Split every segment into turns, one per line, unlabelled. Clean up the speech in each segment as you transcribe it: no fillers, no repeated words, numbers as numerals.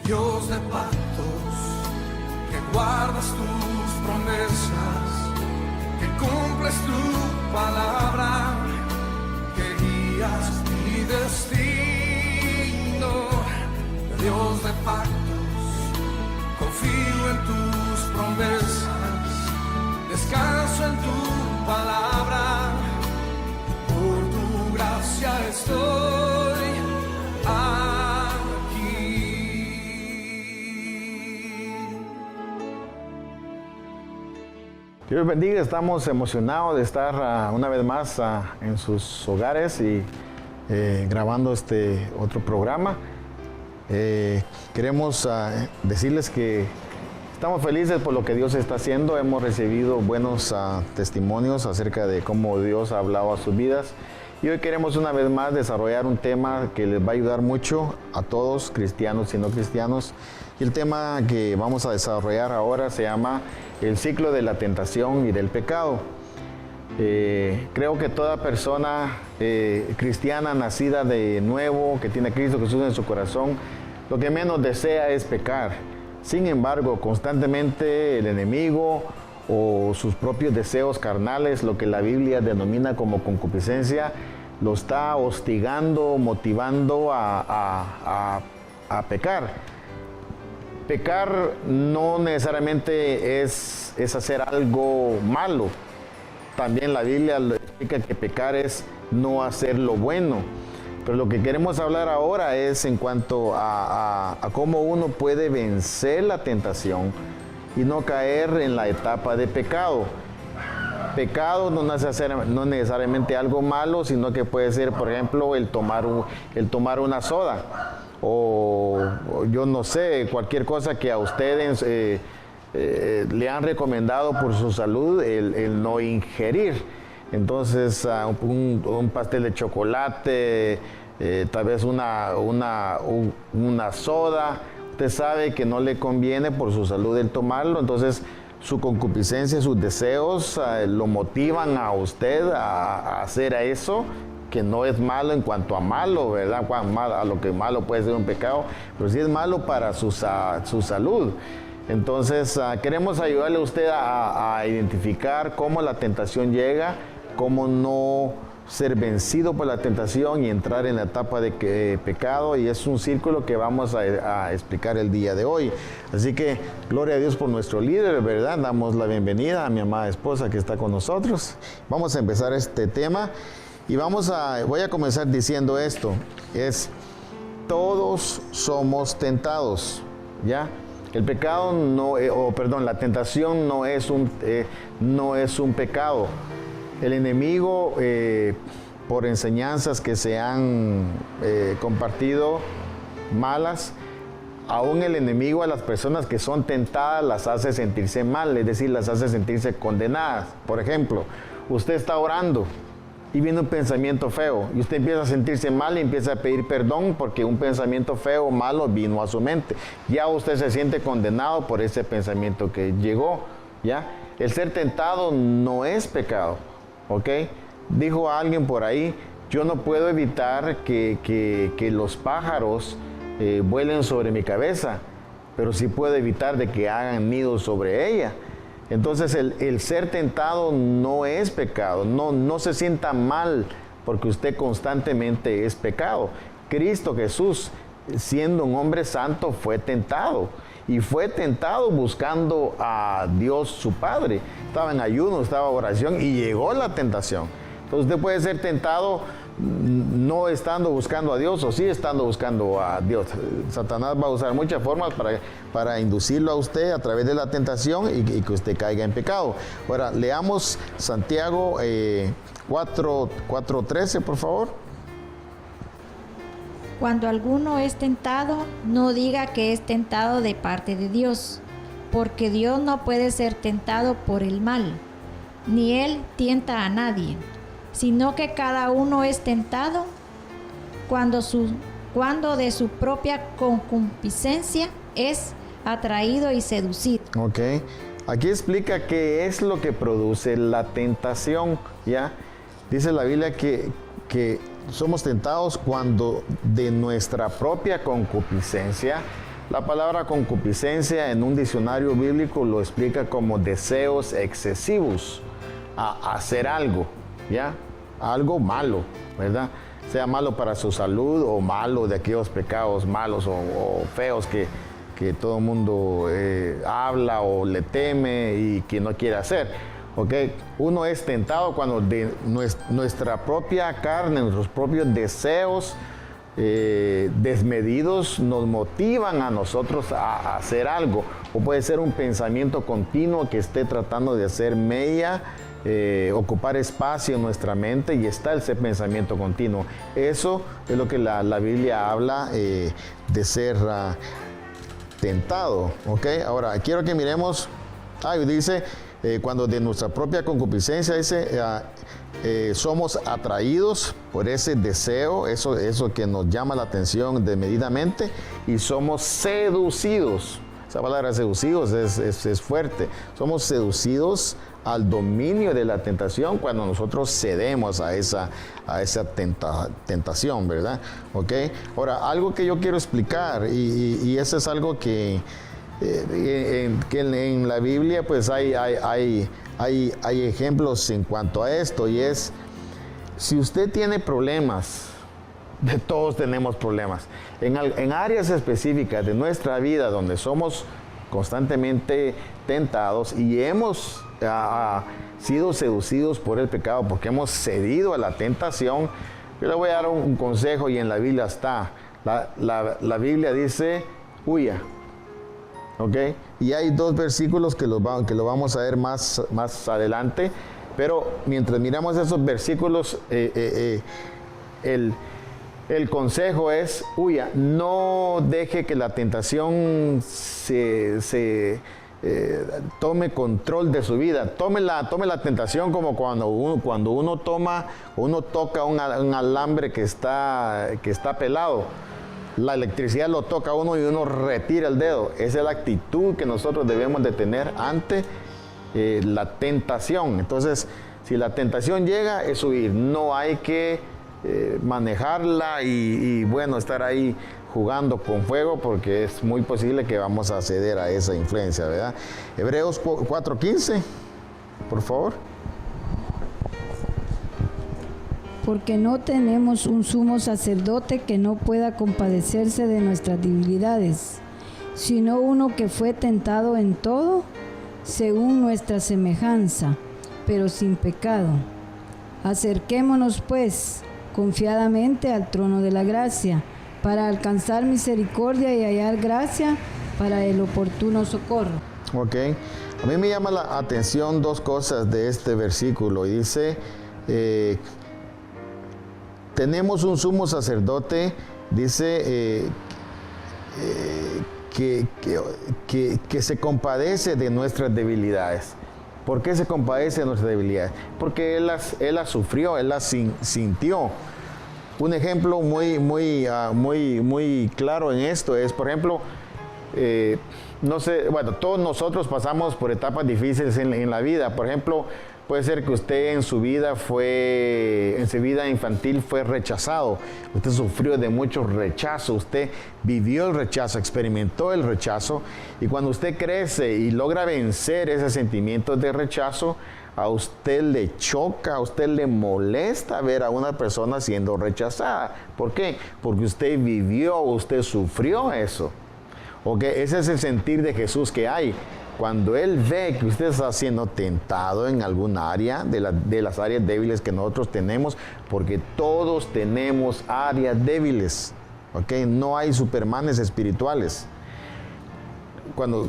Dios de pactos, que guardas tus promesas, que cumples tu palabra, que guías mi destino. Dios de pactos, confío en tus promesas, descanso en tu palabra, por tu gracia estoy aquí.
Dios bendiga, estamos emocionados de estar una vez más en sus hogares y grabando este otro programa. Queremos decirles que estamos felices por lo que Dios está haciendo. Hemos recibido buenos testimonios acerca de cómo Dios ha hablado a sus vidas. Y hoy queremos una vez más desarrollar un tema que les va a ayudar mucho a todos, cristianos y no cristianos. Y el tema que vamos a desarrollar ahora se llama el ciclo de la tentación y del pecado. Creo que toda persona cristiana nacida de nuevo, que tiene a Cristo Jesús en su corazón, lo que menos desea es pecar. Sin embargo, constantemente el enemigo o sus propios deseos carnales, lo que la Biblia denomina como concupiscencia, lo está hostigando, motivando a pecar. Pecar no necesariamente es hacer algo malo. También la Biblia explica que pecar es no hacer lo bueno. Pero lo que queremos hablar ahora es en cuanto a cómo uno puede vencer la tentación y no caer en la etapa de pecado. Pecado no necesariamente algo malo, sino que puede ser, por ejemplo, el tomar una soda. O yo no sé, cualquier cosa que a ustedes le han recomendado por su salud, el no ingerir. Entonces, un pastel de chocolate, tal vez una soda, usted sabe que no le conviene por su salud el tomarlo, entonces su concupiscencia, sus deseos lo motivan a usted a hacer eso, que no es malo en cuanto a malo, ¿verdad? A lo que malo puede ser un pecado, pero sí es malo para su salud. Entonces, queremos ayudarle a usted a identificar cómo la tentación llega, cómo no ser vencido por la tentación y entrar en la etapa de pecado, y es un círculo que vamos a explicar el día de hoy. Así que, gloria a Dios por nuestro líder, ¿verdad? Damos la bienvenida a mi amada esposa que está con nosotros. Vamos a empezar este tema y voy a comenzar diciendo esto, todos somos tentados, ¿ya? El pecado la tentación no es un pecado. El enemigo, por enseñanzas que se han compartido malas, aún el enemigo a las personas que son tentadas las hace sentirse mal, es decir, las hace sentirse condenadas. Por ejemplo, usted está orando y viene un pensamiento feo y usted empieza a sentirse mal y empieza a pedir perdón porque un pensamiento feo o malo vino a su mente. Ya usted se siente condenado por ese pensamiento que llegó, ¿ya? El ser tentado no es pecado, ¿ok? Dijo alguien por ahí, yo no puedo evitar que los pájaros vuelen sobre mi cabeza, pero sí puedo evitar de que hagan nidos sobre ella. Entonces el ser tentado no es pecado, no se sienta mal porque usted constantemente es pecado. Cristo Jesús, siendo un hombre santo, fue tentado. Y fue tentado buscando a Dios su Padre. Estaba en ayuno, estaba en oración y llegó la tentación. Entonces usted puede ser tentado no estando buscando a Dios o sí estando buscando a Dios. Satanás va a usar muchas formas para inducirlo a usted a través de la tentación y que usted caiga en pecado. Ahora, leamos Santiago 4:13, por favor.
Cuando alguno es tentado, no diga que es tentado de parte de Dios, porque Dios no puede ser tentado por el mal, ni Él tienta a nadie, sino que cada uno es tentado cuando de su propia concupiscencia es atraído y seducido.
Ok, aquí explica qué es lo que produce la tentación, ¿ya? Dice la Biblia que somos tentados cuando de nuestra propia concupiscencia La palabra concupiscencia en un diccionario bíblico lo explica como deseos excesivos a hacer algo, ¿ya? Algo malo, ¿verdad? Sea malo para su salud o malo de aquellos pecados malos o feos que todo el mundo habla o le teme y que no quiere hacer. ¿Okay? Uno es tentado cuando de nuestra propia carne, nuestros propios deseos desmedidos nos motivan a nosotros a hacer algo. O puede ser un pensamiento continuo que esté tratando de hacer mella, ocupar espacio en nuestra mente, y está ese pensamiento continuo. Eso es lo que la Biblia habla de ser tentado. ¿Okay? Ahora, quiero que miremos, dice, cuando de nuestra propia concupiscencia, dice, somos atraídos por ese deseo, eso que nos llama la atención desmedidamente, y somos seducidos. Esa palabra seducidos es fuerte. Somos seducidos al dominio de la tentación cuando nosotros cedemos a esa tentación, ¿verdad? ¿Okay? Ahora, algo que yo quiero explicar, y eso es algo que en la Biblia pues hay ejemplos en cuanto a esto, y es, si usted tiene problemas, de todos tenemos problemas, en áreas específicas de nuestra vida donde somos constantemente tentados y hemos sido seducidos por el pecado porque hemos cedido a la tentación, yo le voy a dar un consejo, y en la Biblia está, la Biblia dice, huya. ¿Okay? Y hay dos versículos que lo vamos a ver más adelante, pero mientras miramos esos versículos, el consejo es, huya, no deje que la tentación se tome control de su vida. Tome la tentación como cuando uno toca un alambre que está pelado. La electricidad lo toca a uno y uno retira el dedo. Esa es la actitud que nosotros debemos de tener ante la tentación. Entonces, si la tentación llega, es huir. No hay que manejarla y bueno, estar ahí jugando con fuego, porque es muy posible que vamos a ceder a esa influencia, ¿verdad? Hebreos 4:15, por favor.
Porque no tenemos un sumo sacerdote que no pueda compadecerse de nuestras debilidades, sino uno que fue tentado en todo, según nuestra semejanza, pero sin pecado. Acerquémonos, pues, confiadamente al trono de la gracia, para alcanzar misericordia y hallar gracia para el oportuno socorro.
Ok. A mí me llama la atención dos cosas de este versículo. Y dice, tenemos un sumo sacerdote, dice, que se compadece de nuestras debilidades. ¿Por qué se compadece de nuestras debilidades? Porque Él las sufrió, Él las sintió. Un ejemplo muy claro en esto es, por ejemplo, no sé, bueno, todos nosotros pasamos por etapas difíciles en la vida. Por ejemplo, puede ser que usted en su vida infantil fue rechazado. Usted sufrió de mucho rechazo. Usted vivió el rechazo, experimentó el rechazo. Y cuando usted crece y logra vencer ese sentimiento de rechazo, a usted le choca, a usted le molesta ver a una persona siendo rechazada. ¿Por qué? Porque usted vivió, usted sufrió eso. ¿Okay? Ese es el sentir de Jesús que hay. Cuando Él ve que usted está siendo tentado en algún área de las áreas débiles que nosotros tenemos, porque todos tenemos áreas débiles, ¿okay? No hay supermanes espirituales. Cuando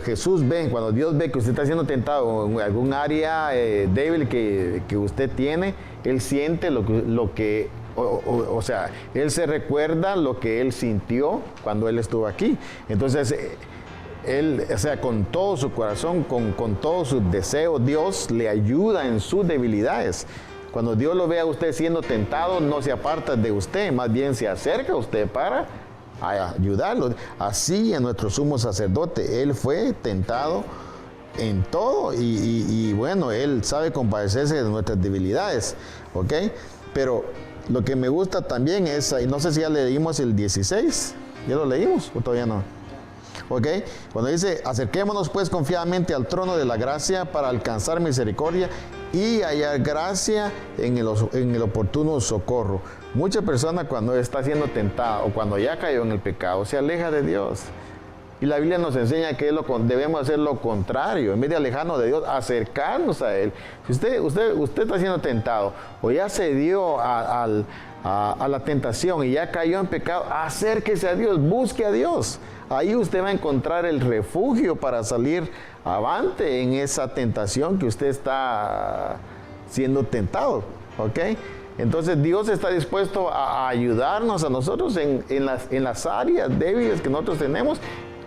Jesús ve, cuando Dios ve que usted está siendo tentado en algún área débil que usted tiene, Él siente o sea, Él se recuerda lo que Él sintió cuando Él estuvo aquí. Entonces, Él, o sea, con todo su corazón, con todos sus deseos, Dios le ayuda en sus debilidades. Cuando Dios lo ve a usted siendo tentado, no se aparta de usted, más bien se acerca a usted para ayudarlo. Así en nuestro sumo sacerdote, Él fue tentado en todo y bueno, Él sabe compadecerse de nuestras debilidades, ¿ok? Pero lo que me gusta también es, y no sé si ya leímos el 16, ¿ya lo leímos o todavía no? ¿Ok? Cuando dice, acerquémonos pues confiadamente al trono de la gracia para alcanzar misericordia y hallar gracia en el oportuno socorro. Mucha persona cuando está siendo tentada o cuando ya cayó en el pecado se aleja de Dios. Y la Biblia nos enseña que debemos hacer lo contrario. En vez de alejarnos de Dios, acercarnos a Él. Si usted está siendo tentado o ya se dio a la tentación y ya cayó en pecado, acérquese a Dios, busque a Dios. Ahí usted va a encontrar el refugio para salir avante en esa tentación que usted está siendo tentado. ¿Ok? Entonces Dios está dispuesto a ayudarnos a nosotros en las áreas débiles que nosotros tenemos.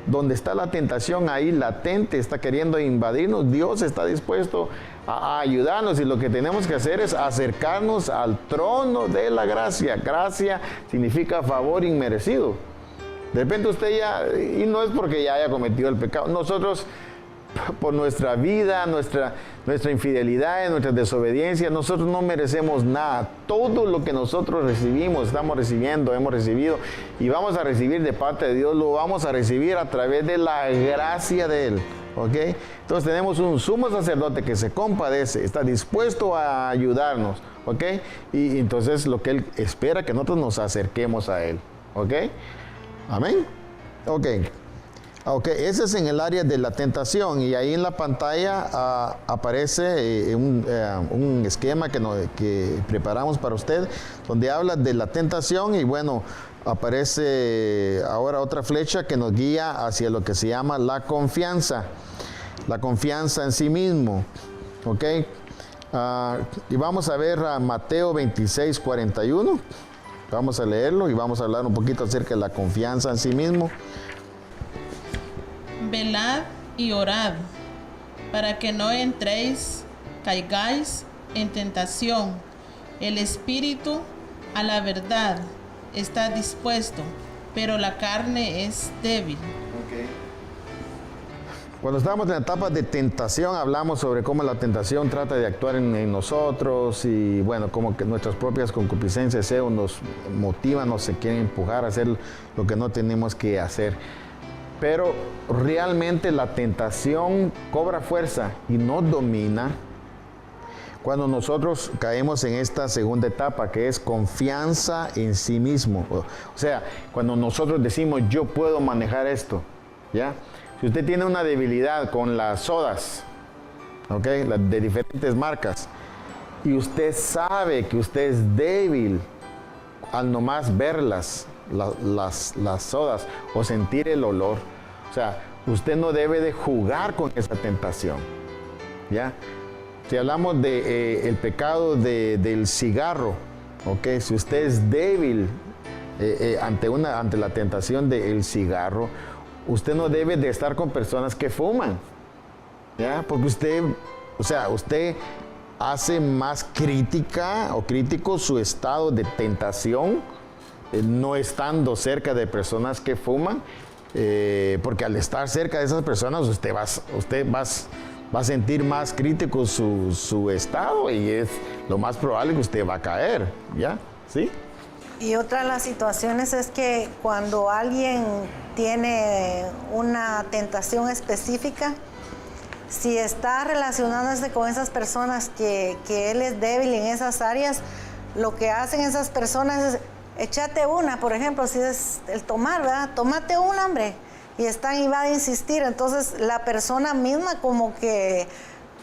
Donde está la tentación ahí latente, está queriendo invadirnos, Dios está dispuesto a ayudarnos y lo que tenemos que hacer es acercarnos al trono de la gracia. Gracia significa favor inmerecido. De repente usted y no es porque ya haya cometido el pecado, nosotros por nuestra vida, nuestra infidelidad, nuestra desobediencia, nosotros no merecemos nada. Todo lo que nosotros recibimos, hemos recibido y vamos a recibir de parte de Dios, lo vamos a recibir a través de la gracia de Él. ¿Ok? Entonces tenemos un sumo sacerdote que se compadece, está dispuesto a ayudarnos. ¿Ok? Y entonces lo que Él espera que nosotros nos acerquemos a Él. ¿Ok? Amén. Ok. Ok, ese es en el área de la tentación y ahí en la pantalla aparece un esquema que preparamos para usted donde habla de la tentación y bueno, aparece ahora otra flecha que nos guía hacia lo que se llama la confianza en sí mismo. Ok, y vamos a ver a Mateo 26:41, vamos a leerlo y vamos a hablar un poquito acerca de la confianza en sí mismo.
Velad y orad, para que no caigáis en tentación. El espíritu a la verdad está dispuesto, pero la carne es débil.
Okay. Cuando estábamos en la etapa de tentación, hablamos sobre cómo la tentación trata de actuar en nosotros y bueno, como que nuestras propias concupiscencias nos motivan, nos se quieren empujar a hacer lo que no tenemos que hacer. Pero realmente la tentación cobra fuerza y nos domina cuando nosotros caemos en esta segunda etapa que es confianza en sí mismo. O sea, cuando nosotros decimos yo puedo manejar esto, ¿ya? Si usted tiene una debilidad con las sodas, ¿ok? De diferentes marcas, y usted sabe que usted es débil al nomás verlas, las sodas o sentir el olor, o sea, usted no debe de jugar con esa tentación, ¿ya? Si hablamos de el pecado del cigarro, ¿ok? Si usted es débil ante la tentación del cigarro, usted no debe de estar con personas que fuman, ¿ya? Porque usted hace más crítico su estado de tentación no estando cerca de personas que fuman, porque al estar cerca de esas personas usted va a sentir más crítico su estado y es lo más probable que usted va a caer, ¿ya? ¿Sí?
Y otra de las situaciones es que cuando alguien tiene una tentación específica, si está relacionándose con esas personas que él es débil en esas áreas, lo que hacen esas personas es échate una, por ejemplo, si es el tomar, ¿verdad? Tómate una, hombre. Y están y va a insistir. Entonces la persona misma como que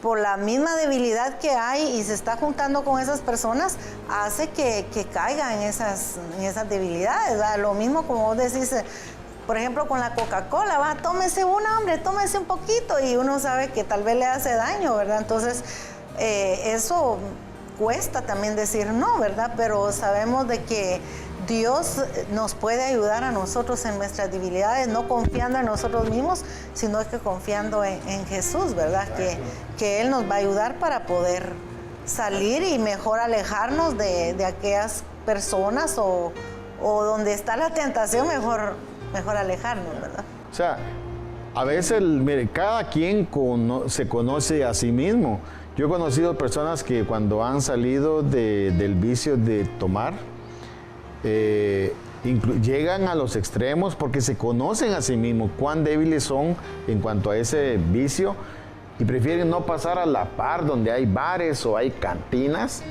por la misma debilidad que hay y se está juntando con esas personas, hace que caiga en esas debilidades, ¿verdad? Lo mismo como vos decís, por ejemplo, con la Coca-Cola, ¿va? Tómese una, hombre, tómese un poquito y uno sabe que tal vez le hace daño, ¿verdad? Entonces, eso cuesta también decir no, ¿verdad? Pero sabemos de que Dios nos puede ayudar a nosotros en nuestras debilidades, no confiando en nosotros mismos, sino que confiando en Jesús, ¿verdad? Que Él nos va a ayudar para poder salir y mejor alejarnos de aquellas personas o donde está la tentación, mejor alejarnos, ¿verdad?
O sea, a veces, mire, cada quien se conoce a sí mismo. Yo he conocido personas que cuando han salido del vicio de tomar, llegan a los extremos porque se conocen a sí mismos cuán débiles son en cuanto a ese vicio y prefieren no pasar a la par donde hay bares o hay cantinas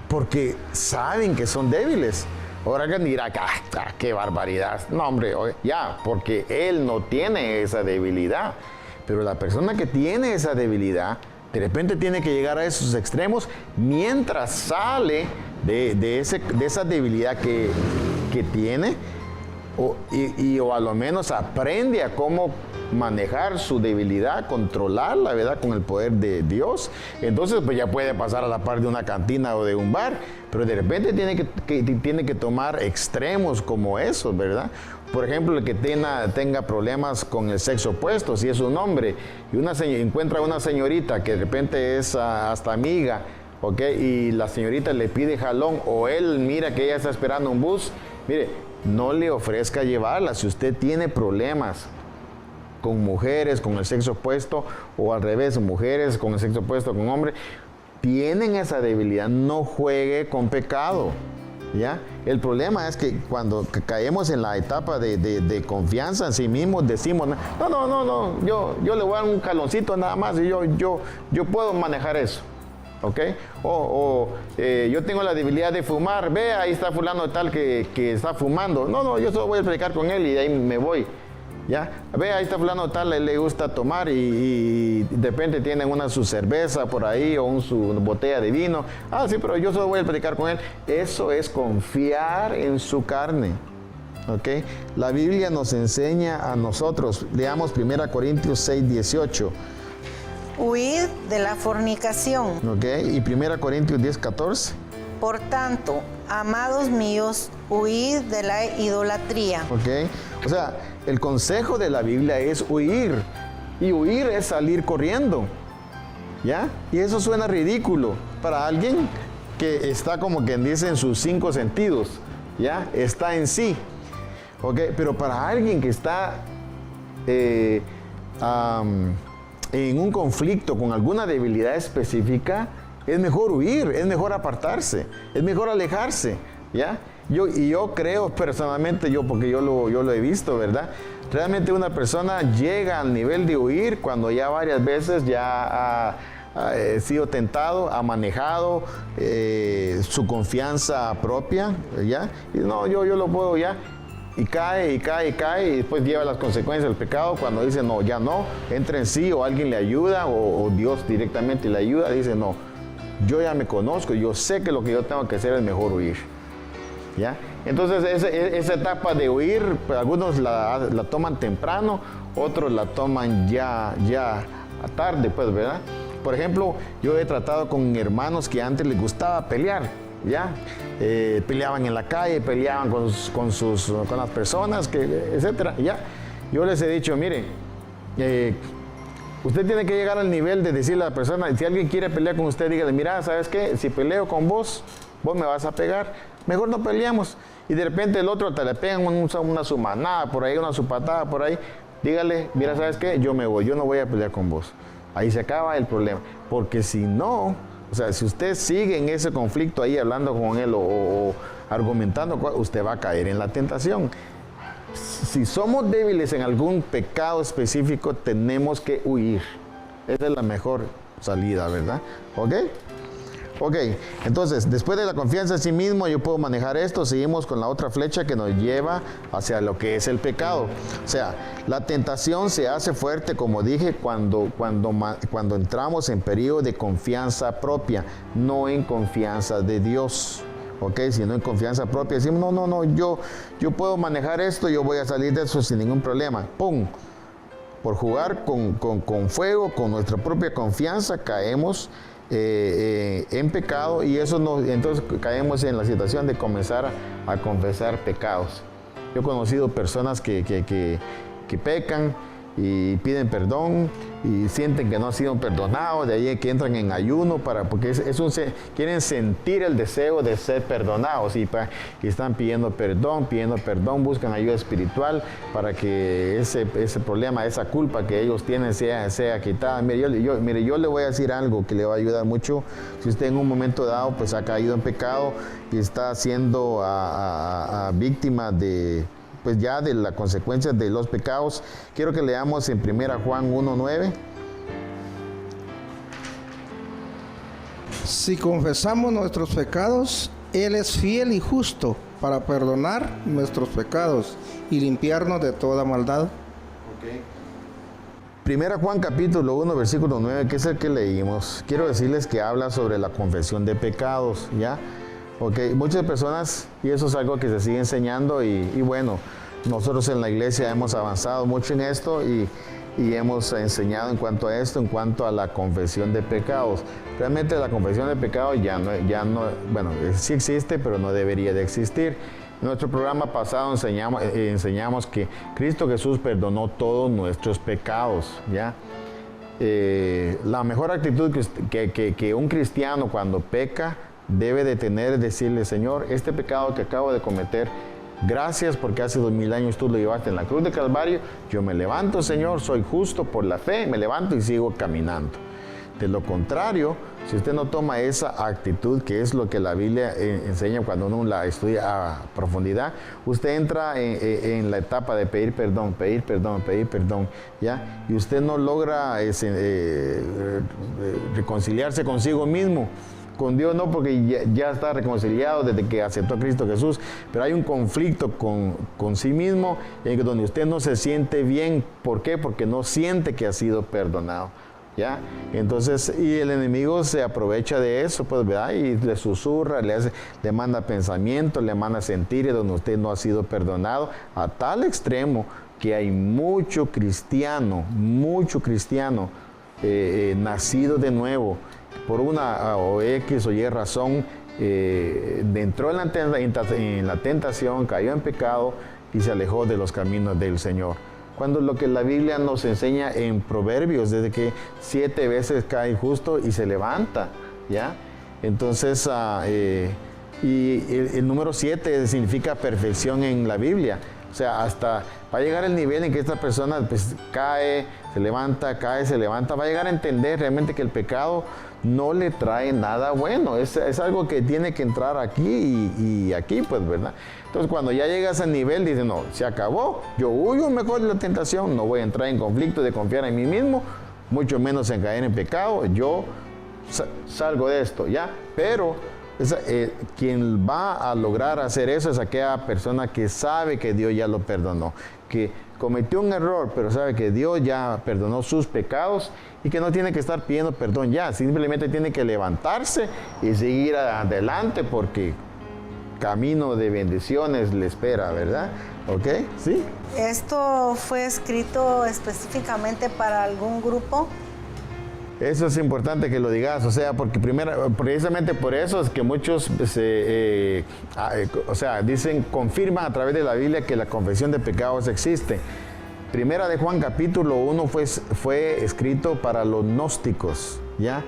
porque saben que son débiles. Ahora que dirá, qué barbaridad. No, hombre, ya, porque él no tiene esa debilidad. Pero la persona que tiene esa debilidad, de repente tiene que llegar a esos extremos mientras sale de esa debilidad que tiene o a lo menos aprende a cómo manejar su debilidad, controlarla, ¿verdad? Con el poder de Dios. Entonces, pues ya puede pasar a la par de una cantina o de un bar, pero de repente tiene que tomar extremos como esos, ¿verdad? Por ejemplo, el que tenga problemas con el sexo opuesto, si es un hombre y encuentra una señorita que de repente es hasta amiga, ¿ok? Y la señorita le pide jalón o él mira que ella está esperando un bus, mire, no le ofrezca llevarla. Si usted tiene problemas con mujeres, con el sexo opuesto, o al revés, mujeres con el sexo opuesto, con hombres, tienen esa debilidad, no juegue con pecado, ¿ya? El problema es que cuando caemos en la etapa de confianza en sí mismos, decimos, no, yo le voy a dar un jaloncito nada más y yo puedo manejar eso. ¿Ok? Yo tengo la debilidad de fumar, ve, ahí está fulano tal que está fumando. No, yo solo voy a predicar con él y de ahí me voy. ¿Ya? Ve, ahí está fulano tal, a él le gusta tomar y de repente tienen su cerveza por ahí o su botella de vino. Ah, sí, pero yo solo voy a predicar con él. Eso es confiar en su carne. ¿Ok? La Biblia nos enseña a nosotros, leamos 1 Corintios 6, 18.
Huid de la fornicación.
¿Ok? Y 1 Corintios 10, 14.
Por tanto, amados míos, huid de la idolatría.
¿Ok? O sea, el consejo de la Biblia es huir. Y huir es salir corriendo. ¿Ya? Y eso suena ridículo para alguien que está como quien dice en sus 5 sentidos. ¿Ya? Está en sí. ¿Ok? Pero para alguien que está en un conflicto con alguna debilidad específica, es mejor huir, es mejor apartarse, es mejor alejarse, ¿ya? Yo creo personalmente, porque yo lo he visto, ¿verdad? Realmente una persona llega al nivel de huir cuando ya varias veces ya ha sido tentado, ha manejado su confianza propia, ¿ya? Y no, yo lo puedo ya. Y cae, y después lleva las consecuencias del pecado cuando dice, no, ya no, entra en sí, o alguien le ayuda, o Dios directamente le ayuda, dice, no, yo ya me conozco, yo sé que lo que yo tengo que hacer es mejor huir, ¿ya? Entonces, esa etapa de huir, pues, algunos la toman temprano, otros la toman ya tarde, pues, ¿verdad? Por ejemplo, yo he tratado con hermanos que antes les gustaba pelear, ¿ya? Peleaban en la calle, peleaban con las personas, etcétera, ¿ya? Yo les he dicho, mire, usted tiene que llegar al nivel de decirle a la persona, si alguien quiere pelear con usted, dígale, mira, ¿sabes qué? Si peleo con vos me vas a pegar, mejor no peleamos. Y de repente el otro te le pegan una su manada por ahí, una su patada por ahí, dígale, mira, ¿sabes qué? Yo me voy, yo no voy a pelear con vos. Ahí se acaba el problema, porque si no, o sea, si usted sigue en ese conflicto ahí hablando con él o argumentando, usted va a caer en la tentación. Si somos débiles en algún pecado específico, tenemos que huir. Esa es la mejor salida, ¿verdad? ¿Ok? Ok, entonces, después de la confianza en sí mismo, yo puedo manejar esto. Seguimos con la otra flecha que nos lleva hacia lo que es el pecado. O sea, la tentación se hace fuerte, como dije, cuando entramos en periodo de confianza propia, no en confianza de Dios. Ok, sino en confianza propia. Decimos, no, yo puedo manejar esto, yo voy a salir de eso sin ningún problema. ¡Pum! Por jugar con fuego, con nuestra propia confianza, caemos en pecado y entonces caemos en la situación de comenzar a confesar pecados. Yo he conocido personas que pecan y piden perdón y sienten que no han sido perdonados, de ahí que entran en ayuno porque quieren sentir el deseo de ser perdonados y están pidiendo perdón, buscan ayuda espiritual para que ese problema, esa culpa que ellos tienen sea quitada. Mire, yo le voy a decir algo que le va a ayudar mucho. Si usted en un momento dado pues ha caído en pecado y está siendo víctima de pues ya de las consecuencias de los pecados, quiero que leamos en 1 Juan 1:9.
Si confesamos nuestros pecados, Él es fiel y justo para perdonar nuestros pecados y limpiarnos de toda maldad.
1 Juan capítulo 1, versículo 9, que es el que leímos. Quiero decirles que habla sobre la confesión de pecados, ¿ya? Muchas personas, y eso es algo que se sigue enseñando, y bueno, nosotros en la iglesia hemos avanzado mucho en esto y hemos enseñado en cuanto a esto, en cuanto a la confesión de pecados. Realmente la confesión de pecados ya no, bueno, sí existe, pero no debería de existir. En nuestro programa pasado enseñamos que Cristo Jesús perdonó todos nuestros pecados, ¿ya? La mejor actitud que un cristiano cuando peca debe de tener es decirle: Señor, este pecado que acabo de cometer, gracias porque hace 2000 años tú lo llevaste en la cruz de Calvario. Yo me levanto, Señor, soy justo por la fe, me levanto y sigo caminando. De lo contrario, si usted no toma esa actitud, que es lo que la Biblia enseña cuando uno la estudia a profundidad, usted entra en la etapa de pedir perdón, ¿ya? Y usted no logra reconciliarse consigo mismo. Con Dios no, porque ya está reconciliado desde que aceptó a Cristo Jesús, pero hay un conflicto con sí mismo donde usted no se siente bien. ¿Por qué? Porque no siente que ha sido perdonado, ¿ya? Entonces, y el enemigo se aprovecha de eso, pues, ¿verdad? Y le susurra, le manda pensamientos, le manda sentires donde usted no ha sido perdonado, a tal extremo que hay mucho cristiano nacido de nuevo, por una o X o Y razón, entró en la tentación, cayó en pecado y se alejó de los caminos del Señor. Cuando lo que la Biblia nos enseña en Proverbios, desde que 7 veces cae justo y se levanta, ¿ya? Entonces, y el número 7 significa perfección en la Biblia. O sea, hasta va a llegar el nivel en que esta persona pues cae, se levanta, va a llegar a entender realmente que el pecado no le trae nada bueno. Es algo que tiene que entrar aquí y aquí, pues, ¿verdad? Entonces, cuando ya llegas al nivel, dice, no, se acabó, yo huyo mejor de la tentación, no voy a entrar en conflicto de confiar en mí mismo, mucho menos en caer en pecado, yo salgo de esto, ¿ya? Pero quien va a lograr hacer eso es aquella persona que sabe que Dios ya lo perdonó, que cometió un error, pero sabe que Dios ya perdonó sus pecados y que no tiene que estar pidiendo perdón ya, simplemente tiene que levantarse y seguir adelante porque camino de bendiciones le espera, ¿verdad? ¿Ok? ¿Sí?
¿Esto fue escrito específicamente para algún grupo?
Eso es importante que lo digas, o sea, porque precisamente por eso es que muchos confirman a través de la Biblia que la confesión de pecados existe. Primera de Juan capítulo 1 fue escrito para los gnósticos, ¿ya?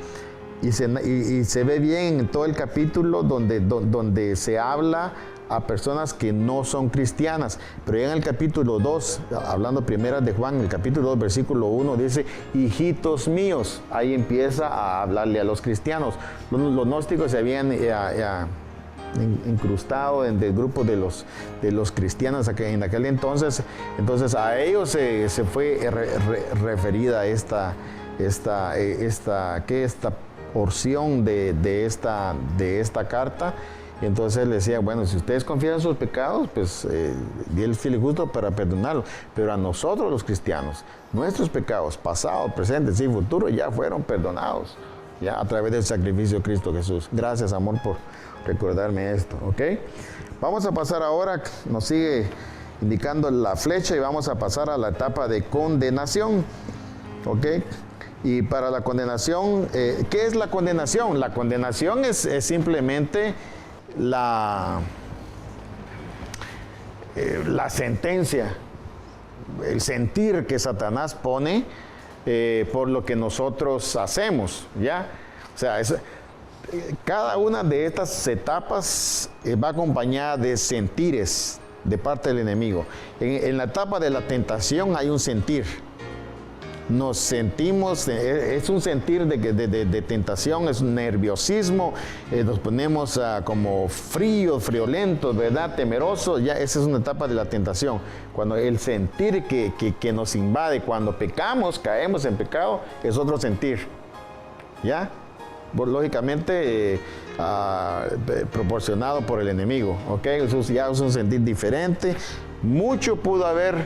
Y se ve bien en todo el capítulo donde se habla a personas que no son cristianas, pero ya en el capítulo 2, hablando primera de Juan, el capítulo 2, versículo 1, dice, hijitos míos, ahí empieza a hablarle a los cristianos. Los gnósticos se habían incrustado en el grupo de los cristianos en aquel entonces a ellos se fue referida esta porción de esta carta. Y entonces él decía, bueno, si ustedes confían en sus pecados, pues Dios es fiel y justo para perdonarlos. Pero a nosotros los cristianos, nuestros pecados, pasados, presentes y futuros, ya fueron perdonados, ya a través del sacrificio de Cristo Jesús. Gracias, amor, por recordarme esto, ¿ok? Vamos a pasar ahora, nos sigue indicando la flecha y vamos a pasar a la etapa de condenación, ¿ok? Y para la condenación, ¿qué es la condenación? La condenación es simplemente la sentencia el sentir que Satanás pone por lo que nosotros hacemos, ¿ya? O sea, cada una de estas etapas va acompañada de sentires de parte del enemigo. En la etapa de la tentación hay un sentir. Nos sentimos, es un sentir de tentación, es un nerviosismo, nos ponemos como friolentos, ¿verdad? Temerosos, ya esa es una etapa de la tentación. Cuando el sentir que nos invade, cuando pecamos, caemos en pecado, es otro sentir, ¿ya? Lógicamente proporcionado por el enemigo, ¿ok? Eso ya es un sentir diferente. Mucho pudo haber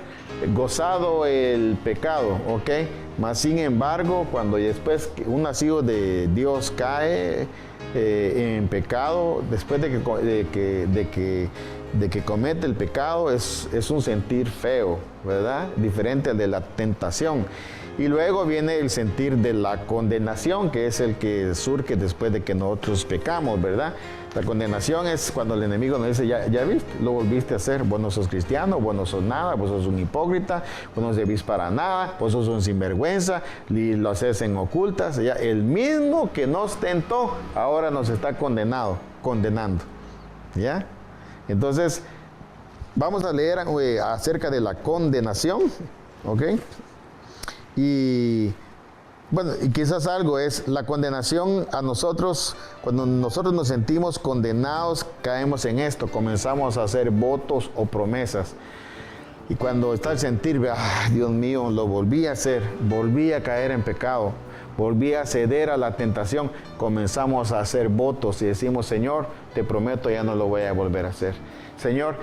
gozado el pecado, ¿ok? Mas sin embargo, cuando después un nacido de Dios cae en pecado, después de que comete el pecado, es un sentir feo, ¿verdad? Diferente al de la tentación. Y luego viene el sentir de la condenación, que es el que surge después de que nosotros pecamos, ¿verdad? La condenación es cuando el enemigo nos dice, ya viste, lo volviste a hacer, vos no sos cristiano, vos no sos nada, vos sos un hipócrita, vos no servís para nada, vos sos un sinvergüenza, y lo haces en ocultas. Ya, el mismo que nos tentó, ahora nos está condenando, ¿ya? Entonces, vamos a leer acerca de la condenación, ¿ok? Y bueno, y quizás algo es la condenación a nosotros. Cuando nosotros nos sentimos condenados, caemos en esto, comenzamos a hacer votos o promesas. Y cuando está el sentir, Dios mío, lo volví a hacer, volví a caer en pecado, volví a ceder a la tentación, comenzamos a hacer votos y decimos, Señor, te prometo ya no lo voy a volver a hacer. Señor,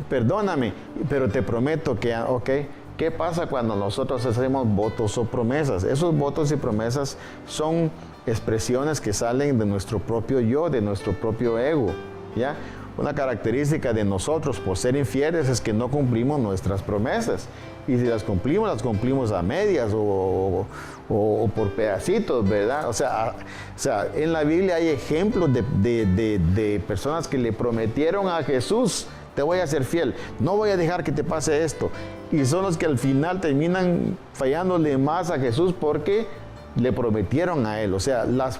perdóname, pero te prometo que, ok. ¿Qué pasa cuando nosotros hacemos votos o promesas? Esos votos y promesas son expresiones que salen de nuestro propio yo, de nuestro propio ego, ¿ya? Una característica de nosotros por ser infieles es que no cumplimos nuestras promesas. Y si las cumplimos a medias o por pedacitos, ¿verdad? O sea, en la Biblia hay ejemplos de personas que le prometieron a Jesús, te voy a ser fiel, no voy a dejar que te pase esto. Y son los que al final terminan fallándole más a Jesús porque le prometieron a Él. O sea, las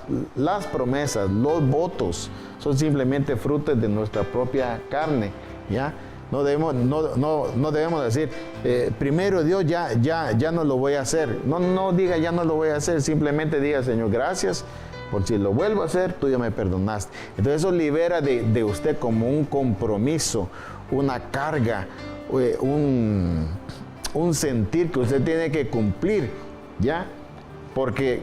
promesas, los votos, son simplemente frutos de nuestra propia carne, ¿ya? No debemos decir, primero Dios, ya no lo voy a hacer. No diga ya no lo voy a hacer, simplemente diga, Señor, gracias, por si lo vuelvo a hacer, tú ya me perdonaste. Entonces eso libera de usted como un compromiso, una carga, un sentir que usted tiene que cumplir, ¿ya? Porque,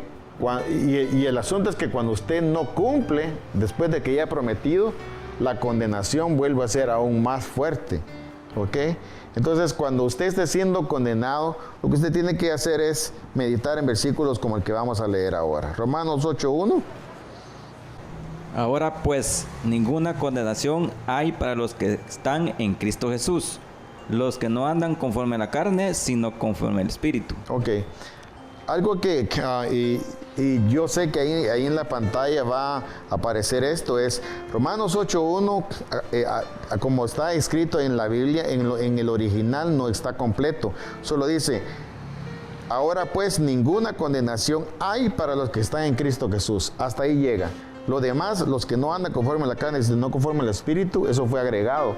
y el asunto es que cuando usted no cumple, después de que ya ha prometido, la condenación vuelve a ser aún más fuerte, ¿ok? Entonces, cuando usted esté siendo condenado, lo que usted tiene que hacer es meditar en versículos como el que vamos a leer ahora. Romanos 8:1.
Ahora pues, ninguna condenación hay para los que están en Cristo Jesús, los que no andan conforme a la carne, sino conforme al Espíritu. Ok.
Algo y yo sé que ahí en la pantalla va a aparecer esto, es Romanos 8:1, como está escrito en la Biblia, en el original no está completo, solo dice, ahora pues ninguna condenación hay para los que están en Cristo Jesús, hasta ahí llega. Lo demás, los que no andan conforme a la carne, sino conforme al Espíritu, eso fue agregado.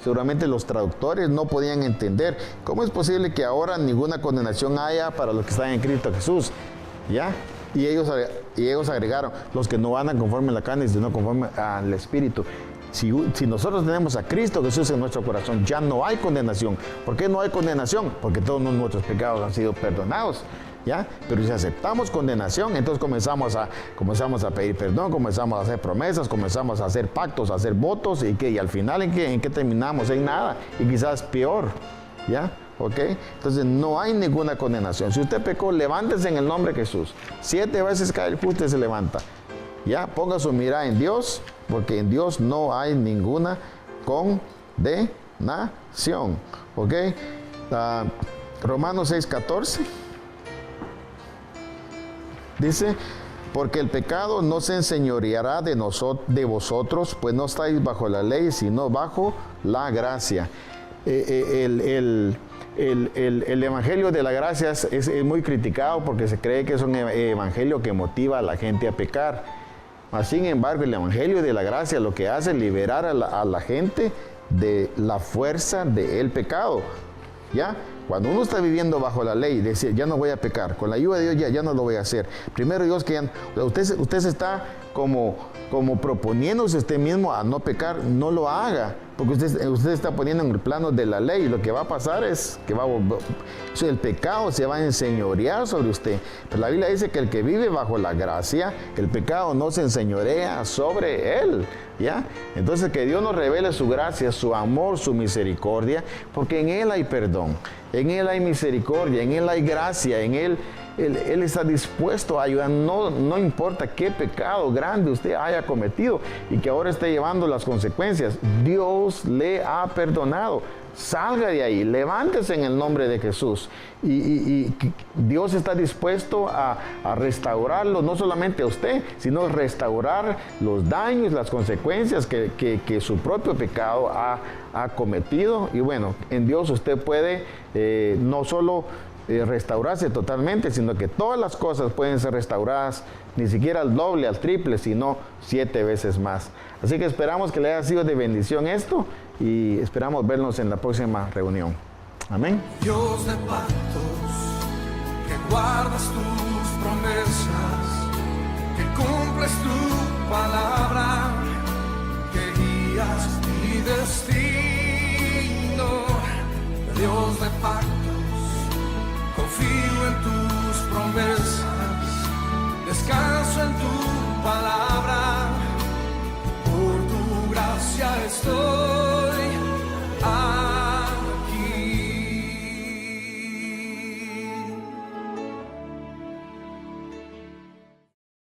Seguramente los traductores no podían entender cómo es posible que ahora ninguna condenación haya para los que están en Cristo Jesús, ¿ya? Y ellos agregaron, los que no andan conforme a la carne, sino conforme al Espíritu. Si nosotros tenemos a Cristo Jesús en nuestro corazón, ya no hay condenación. ¿Por qué no hay condenación? Porque todos nuestros pecados han sido perdonados, ¿ya? Pero si aceptamos condenación, entonces comenzamos a pedir perdón, comenzamos a hacer promesas, comenzamos a hacer pactos, a hacer votos, y al final ¿en qué terminamos? En nada, y quizás peor, ¿ya? ¿Ok? Entonces no hay ninguna condenación. Si usted pecó, levántese en el nombre de Jesús. 7 veces cae el justo y se levanta. Ya, ponga su mirada en Dios, porque en Dios no hay ninguna condenación. ¿Ok? Romanos 6:14 dice, porque el pecado no se enseñoreará de vosotros, pues no estáis bajo la ley, sino bajo la gracia. el evangelio de la gracia es muy criticado porque se cree que es un evangelio que motiva a la gente a pecar. Mas, sin embargo, el evangelio de la gracia lo que hace es liberar a la gente de la fuerza del pecado. ¿Ya? Cuando uno está viviendo bajo la ley, decir, ya no voy a pecar, con la ayuda de Dios ya no lo voy a hacer. Primero Dios que usted se está como proponiéndose usted mismo a no pecar, no lo haga, porque usted está poniendo en el plano de la ley, y lo que va a pasar es que el pecado se va a enseñorear sobre usted. Pero la Biblia dice que el que vive bajo la gracia, el pecado no se enseñorea sobre él. ¿Ya? Entonces que Dios nos revele su gracia, su amor, su misericordia, porque en Él hay perdón, en Él hay misericordia, en Él hay gracia, en Él está dispuesto a ayudar, no importa qué pecado grande usted haya cometido y que ahora esté llevando las consecuencias, Dios le ha perdonado. Salga de ahí, levántese en el nombre de Jesús y Dios está dispuesto a restaurarlo, no solamente a usted, sino restaurar los daños, las consecuencias que su propio pecado ha cometido. Y bueno, en Dios usted puede no solo restaurarse totalmente, sino que todas las cosas pueden ser restauradas, ni siquiera al doble, al triple, sino 7 veces más. Así que esperamos que le haya sido de bendición esto y esperamos vernos en la próxima reunión. Amén.
Dios de pactos, que guardas tus promesas, que cumples tu palabra, que guías mi destino. Dios de pactos,